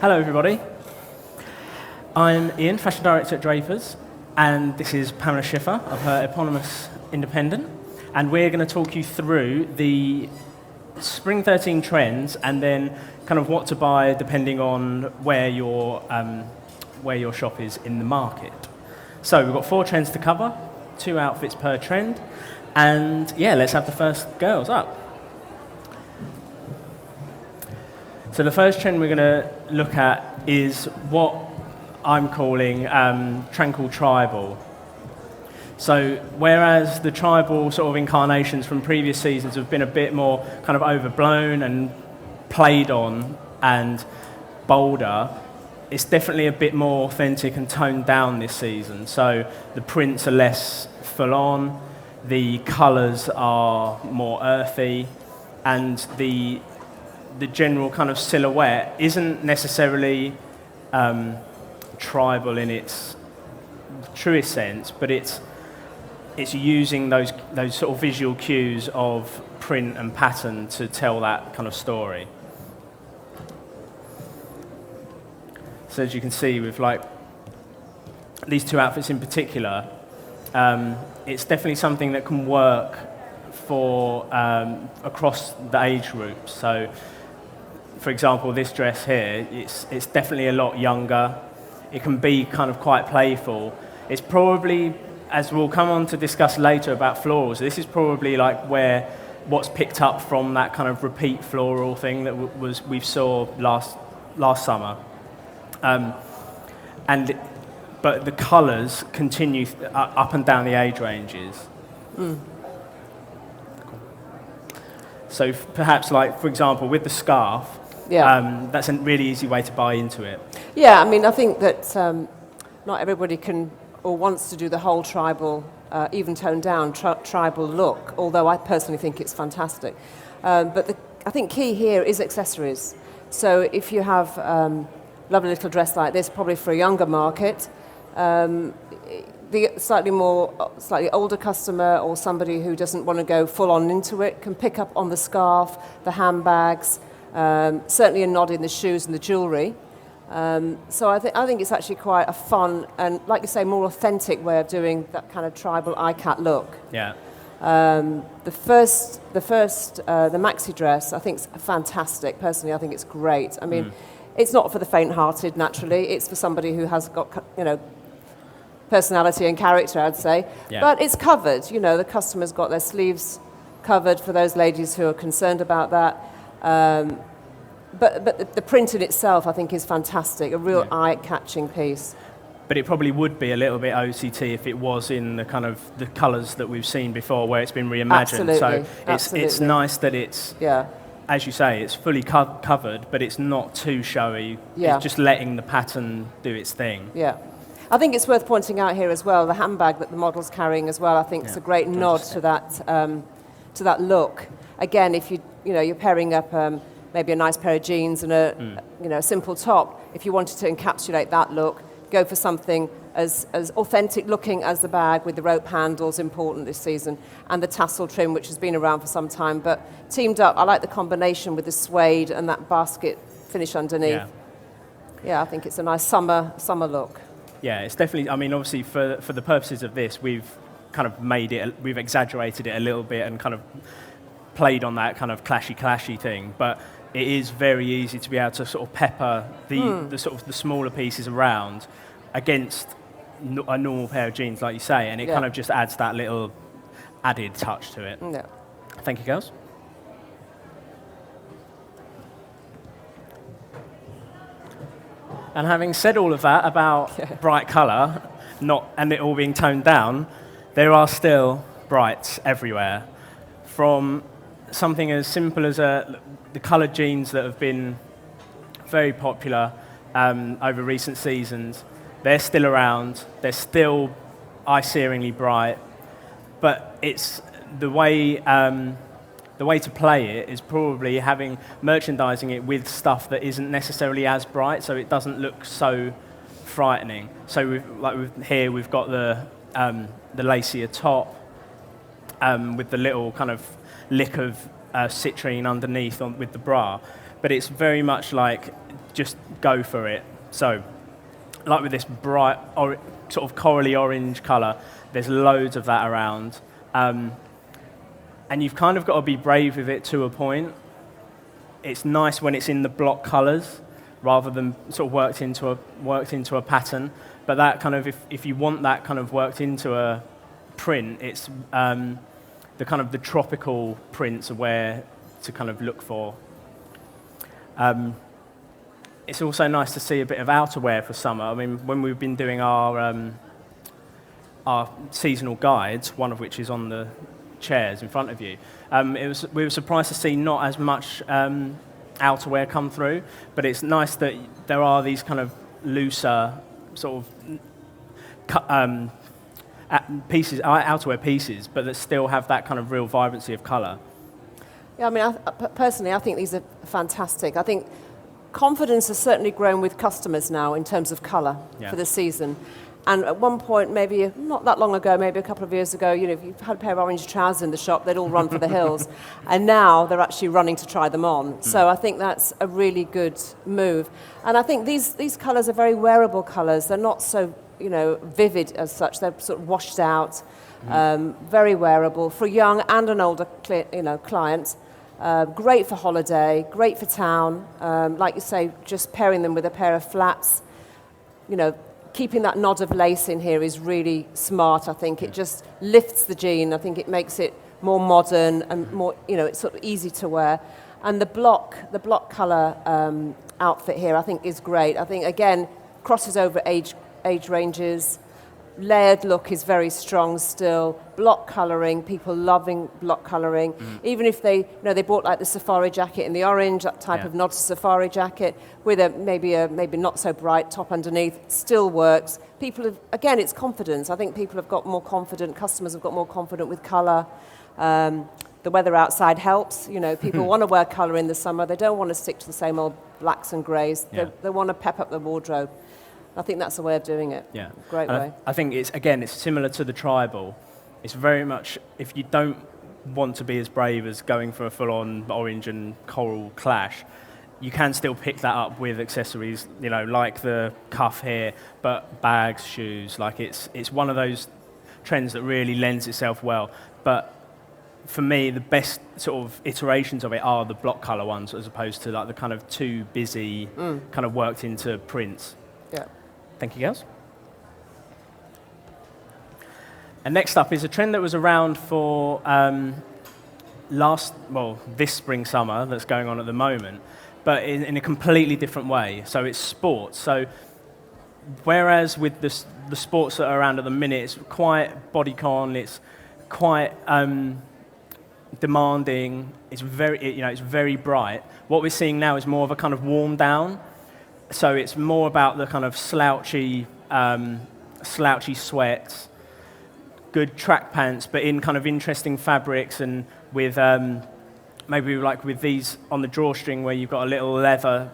Hello, everybody. I'm Ian, Fashion Director at Drapers, and this is Pamela Shiffer of her eponymous independent, and we're going to talk you through the Spring 13 trends and then kind of what to buy depending on where your shop is in the market. So we've got 4 trends to cover, 2 outfits per trend, and yeah, let's have the first girls up. So the first trend we're going to look at is what I'm calling tranquil tribal. So whereas the tribal sort of incarnations from previous seasons have been a bit more kind of overblown and played on and bolder, it's definitely a bit more authentic and toned down this season. So the prints are less full on, the colours are more earthy, and the general kind of silhouette isn't necessarily tribal in its truest sense, but it's using those sort of visual cues of print and pattern to tell that kind of story. So as you can see with like these 2 outfits in particular, it's definitely something that can work for across the age groups. So for example, this dress here, it's definitely a lot younger. It can be kind of quite playful. It's probably, as we'll come on to discuss later about florals, this is probably like what's picked up from that kind of repeat floral thing that we saw last summer. But the colours continue up and down the age ranges. Mm. So perhaps, like for example, with the scarf, that's a really easy way to buy into it. Yeah, I mean, I think that not everybody can or wants to do the whole tribal, even toned down tribal look, although I personally think it's fantastic. But I think key here is accessories. So if you have a lovely little dress like this, probably for a younger market, the slightly older customer or somebody who doesn't want to go full on into it can pick up on the scarf, the handbags, certainly a nod in the shoes and the jewellery. So I think it's actually quite a fun and, like you say, more authentic way of doing that kind of tribal ICAT look. Yeah. The maxi dress, I think is fantastic. Personally, I think it's great. I mean, it's not for the faint-hearted. Naturally, it's for somebody who has got personality and character, I'd say. Yeah. But it's covered. The customer's got their sleeves covered for those ladies who are concerned about that. But the print in itself, I think, is fantastic, a real eye-catching piece. But it probably would be a little bit OCT if it was in the kind of the colours that we've seen before, where it's been reimagined. Absolutely. So it's nice that it's, as you say, it's fully covered, but it's not too showy. Yeah. It's just letting the pattern do its thing. Yeah. I think it's worth pointing out here as well, the handbag that the model's carrying as well, I think is a great nod to that look. Again, if you're pairing up maybe a nice pair of jeans and a simple top, if you wanted to encapsulate that look, go for something as authentic looking as the bag with the rope handles, important this season, and the tassel trim, which has been around for some time, but teamed up. I like the combination with the suede and that basket finish underneath. Yeah, I think it's a nice summer look. Yeah, it's definitely, I mean, obviously for the purposes of this, we've kind of we've exaggerated it a little bit and kind of played on that kind of clashy thing, but it is very easy to be able to sort of pepper the sort of the smaller pieces around against a normal pair of jeans, like you say, and it kind of just adds that little added touch to it. Yeah. Thank you, girls. And having said all of that about bright colour, and it all being toned down, there are still brights everywhere. From something as simple as the coloured jeans that have been very popular over recent seasons, they're still around. They're still eye-searingly bright, but it's the way to play it is probably merchandising it with stuff that isn't necessarily as bright, so it doesn't look so frightening. So we've got the lacier top with the little kind of lick of citrine underneath with the bra, but it's very much like just go for it. So, like with this bright, sort of corally orange colour, there's loads of that around. And you've kind of got to be brave with it to a point. It's nice when it's in the block colours rather than sort of worked into a pattern. But that kind of, if you want that kind of worked into a print, it's the tropical prints are where to kind of look for. It's also nice to see a bit of outerwear for summer. I mean, when we've been doing our seasonal guides, one of which is on the chairs in front of you, we were surprised to see not as much outerwear come through, but it's nice that there are these kind of looser sort of pieces, outerwear pieces, but that still have that kind of real vibrancy of colour. Yeah, I mean, personally, I think these are fantastic. I think confidence has certainly grown with customers now in terms of colour for the season. And at one point, maybe not that long ago, maybe a couple of years ago, if you had a pair of orange trousers in the shop, they'd all run for the hills. And now they're actually running to try them on. So I think that's a really good move. And I think these colours are very wearable colours. They're not so, vivid as such. They're sort of washed out, very wearable for a young and an older, client. Great for holiday, great for town. Like you say, just pairing them with a pair of flats, keeping that nod of lace in here is really smart, I think. It just lifts the jean. I think it makes it more modern and more, it's sort of easy to wear. And the block colour outfit here, I think, is great. I think, again, crosses over age ranges. Layered look is very strong still. Block colouring, people loving block colouring. Even if they bought like the safari jacket in the orange, that type of nod to safari jacket, with maybe not so bright top underneath, still works. Again, it's confidence. I think people have got more confident, customers have got more confident with colour. The weather outside helps. People want to wear colour in the summer. They don't want to stick to the same old blacks and greys. They want to pep up the wardrobe. I think that's the way of doing it. Yeah, great way. I think it's similar to the tribal. It's very much, if you don't want to be as brave as going for a full-on orange and coral clash, you can still pick that up with accessories, like the cuff here, but bags, shoes. Like it's one of those trends that really lends itself well. But for me, the best sort of iterations of it are the block colour ones, as opposed to like the kind of too busy, kind of worked into prints. Yeah. Thank you, girls. And next up is a trend that was around for this spring, summer, that's going on at the moment, but in a completely different way. So it's sports. So whereas with the sports that are around at the minute, it's quite bodycon, it's quite demanding, it's very bright. What we're seeing now is more of a kind of warm down. So it's more about the kind of slouchy sweats, good track pants, but in kind of interesting fabrics, and with maybe like with these on the drawstring where you've got a little leather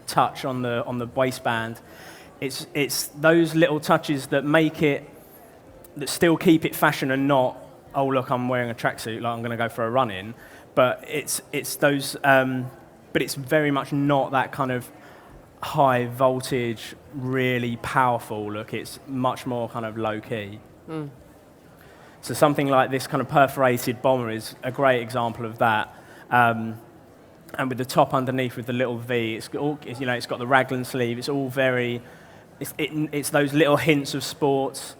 touch on the waistband. It's those little touches that that still keep it fashion and not, oh look, I'm wearing a tracksuit, like I'm going to go for a run in. But it's those, but it's very much not that kind of high voltage, really powerful look. It's much more kind of low key. So something like this kind of perforated bomber is a great example of that. And with the top underneath with the little V, it's got the raglan sleeve. It's all very, it's those little hints of sports.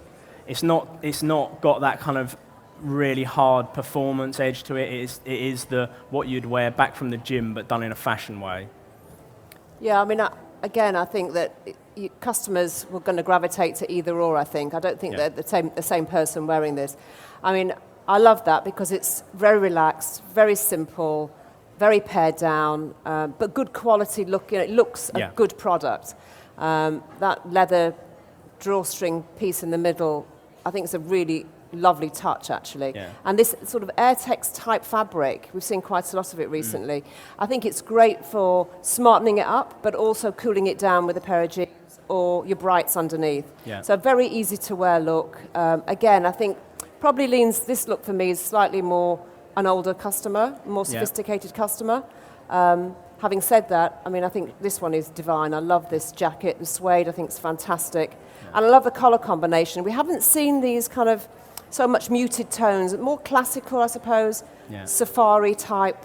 It's not got that kind of really hard performance edge to it. It is what you'd wear back from the gym, but done in a fashion way. Yeah, I mean, again, I think that customers were going to gravitate to either or, I think. I don't think they're the same person wearing this. I mean, I love that because it's very relaxed, very simple, very pared down, but good quality look. It looks a good product. That leather drawstring piece in the middle, I think it's a really lovely touch, actually. Yeah. And this sort of Airtex type fabric, we've seen quite a lot of it recently. I think it's great for smartening it up, but also cooling it down with a pair of jeans or your brights underneath. Yeah. So very easy to wear look. Again, I think probably this look for me is slightly more an older customer, more sophisticated customer. having said that, I mean, I think this one is divine. I love this jacket. The suede, I think, is fantastic. Yeah. And I love the colour combination. We haven't seen these kind of so much muted tones, more classical, I suppose, safari type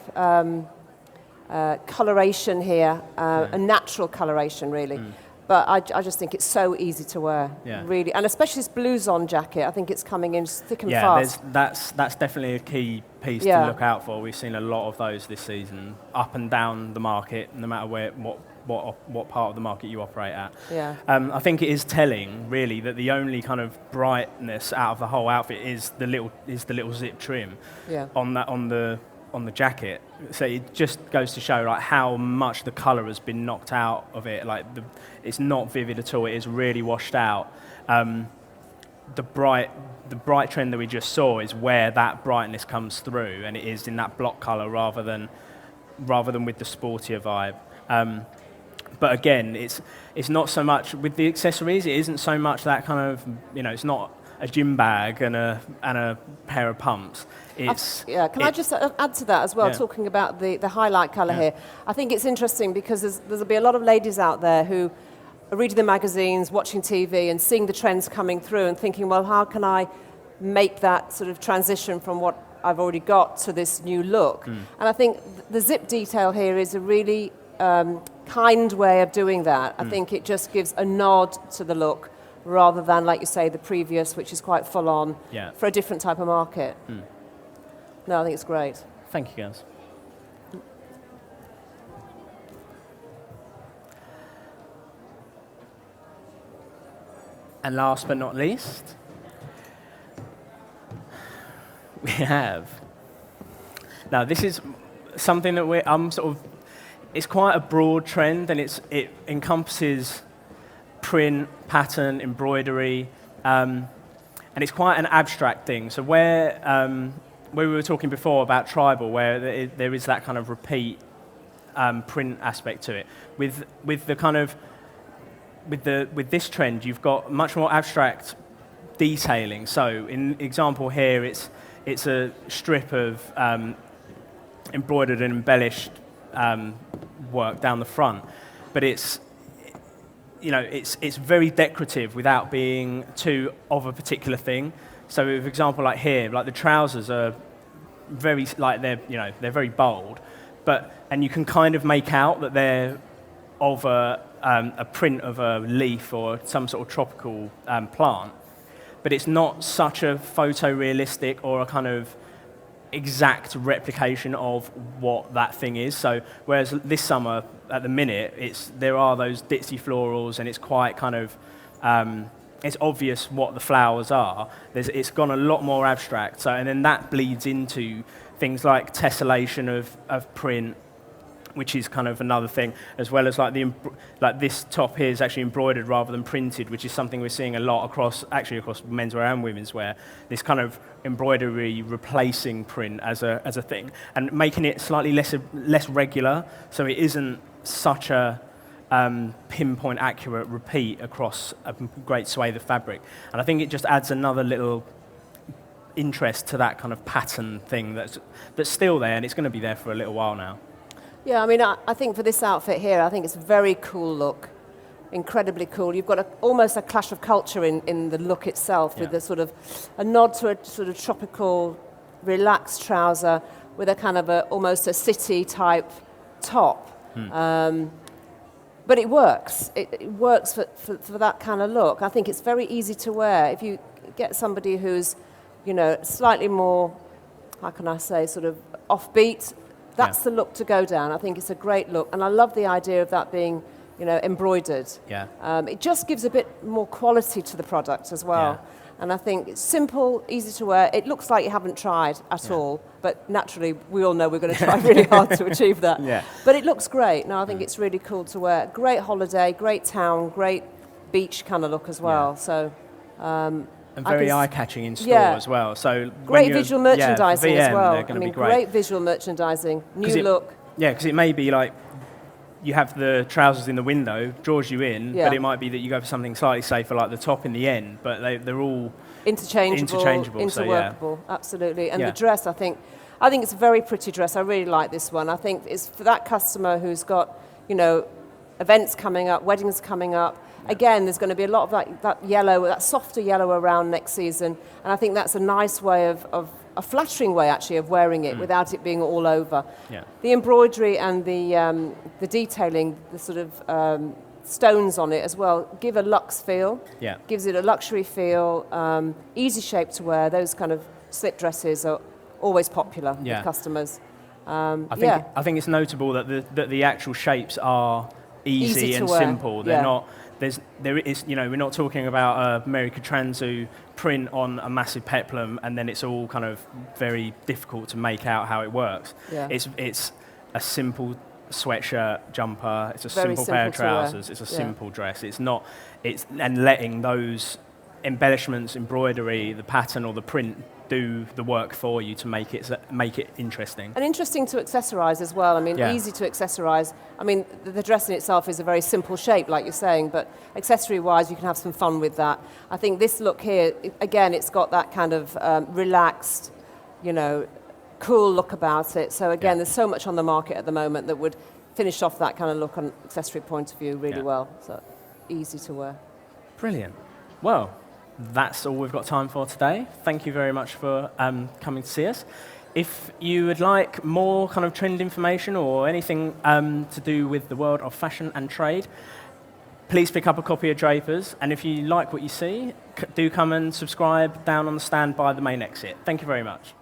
coloration here, a natural coloration, really. But I just think it's so easy to wear, really. And especially this blouson jacket, I think it's coming in thick and fast. Yeah, that's definitely a key piece to look out for. We've seen a lot of those this season, up and down the market, no matter what part of the market you operate at. Yeah. I think it is telling, really, that the only kind of brightness out of the whole outfit is the little zip trim on the jacket. So it just goes to show like how much the colour has been knocked out of it. Like it's not vivid at all. It is really washed out. The bright trend that we just saw is where that brightness comes through, and it is in that block colour rather than with the sportier vibe. But again, it's not so much with the accessories. It isn't so much that kind of, it's not a gym bag and a pair of pumps. Can I just add to that as well, talking about the highlight colour here? I think it's interesting because there'll be a lot of ladies out there who are reading the magazines, watching TV and seeing the trends coming through and thinking, well, how can I make that sort of transition from what I've already got to this new look? And I think the zip detail here is a really kind way of doing that. I think it just gives a nod to the look rather than, like you say, the previous, which is quite full on for a different type of market. No, I think it's great. Thank you, guys. And last but not least, we have. Now, this is something that it's quite a broad trend, and it encompasses print, pattern, embroidery, and it's quite an abstract thing. So where we were talking before about tribal, where there is that kind of repeat print aspect to it, with this trend, you've got much more abstract detailing. So in example here, it's a strip of embroidered and embellished work down the front, but it's very decorative without being too of a particular thing. So, for example, like here, like the trousers are very they're very bold, and you can kind of make out that they're of a print of a leaf or some sort of tropical plant, but it's not such a photorealistic or a kind of exact replication of what that thing is. So whereas this summer, at the minute, there are those ditzy florals, and it's quite kind of it's obvious what the flowers are. It's gone a lot more abstract. So, and then that bleeds into things like tessellation of print, which is kind of another thing, as well as like this top here is actually embroidered rather than printed, which is something we're seeing a lot across menswear and women's wear. This kind of embroidery replacing print as a thing, and making it slightly less regular, so it isn't such a pinpoint accurate repeat across a great swathe of fabric. And I think it just adds another little interest to that kind of pattern thing that's still there, and it's going to be there for a little while now. Yeah, I mean, I think for this outfit here, I think it's a very cool look, incredibly cool. You've got almost a clash of culture in the look itself, with the sort of a nod to a sort of tropical, relaxed trouser with a kind of almost a city type top. But it works. It works for that kind of look. I think it's very easy to wear. If you get somebody who's, slightly more, how can I say, sort of offbeat, that's the look to go down. I think it's a great look. And I love the idea of that being, embroidered. Yeah. It just gives a bit more quality to the product as well. Yeah. And I think it's simple, easy to wear. It looks like you haven't tried at all, but naturally we all know we're going to try really hard to achieve that. Yeah. But it looks great. No, I think it's really cool to wear. Great holiday, great town, great beach kind of look as well. Yeah. So, and very eye-catching in store as well. So great visual merchandising VM, as well. I mean, great visual merchandising, new look. Yeah, because it may be like you have the trousers in the window, draws you in, but it might be that you go for something slightly safer, like the top in the end. But they're all interchangeable, so yeah. interworkable, absolutely. And Yeah. the dress, I think it's a very pretty dress. I really like this one. I think it's for that customer who's got, events coming up, weddings coming up. Again, there's going to be a lot of that yellow, that softer yellow around next season, and I think that's a nice way of a flattering way actually of wearing it without it being all over. Yeah. The embroidery and the detailing, the sort of stones on it as well, give a luxe feel. Yeah. Gives it a luxury feel, easy shape to wear. Those kind of slip dresses are always popular with customers. I think it's notable that the actual shapes are easy and wear. simple. They're not. We're not talking about a Mary Katranzu print on a massive peplum, and then it's all kind of very difficult to make out how it works. Yeah. It's a simple sweatshirt, jumper. It's a Very simple pair of simple to wear. trousers. It's a simple dress. And letting those embellishments, embroidery, the pattern or the print do the work for you to make it interesting. And interesting to accessorize as well. I mean, easy to accessorize. I mean, the dress in itself is a very simple shape, like you're saying, but accessory-wise, you can have some fun with that. I think this look here, again, it's got that kind of relaxed, cool look about it. So again, there's so much on the market at the moment that would finish off that kind of look on accessory point of view really well. So easy to wear. Brilliant. Well, that's all we've got time for today. Thank you very much for coming to see us. If you would like more kind of trend information or anything to do with the world of fashion and trade, please pick up a copy of Drapers. And if you like what you see, do come and subscribe down on the stand by the main exit. Thank you very much.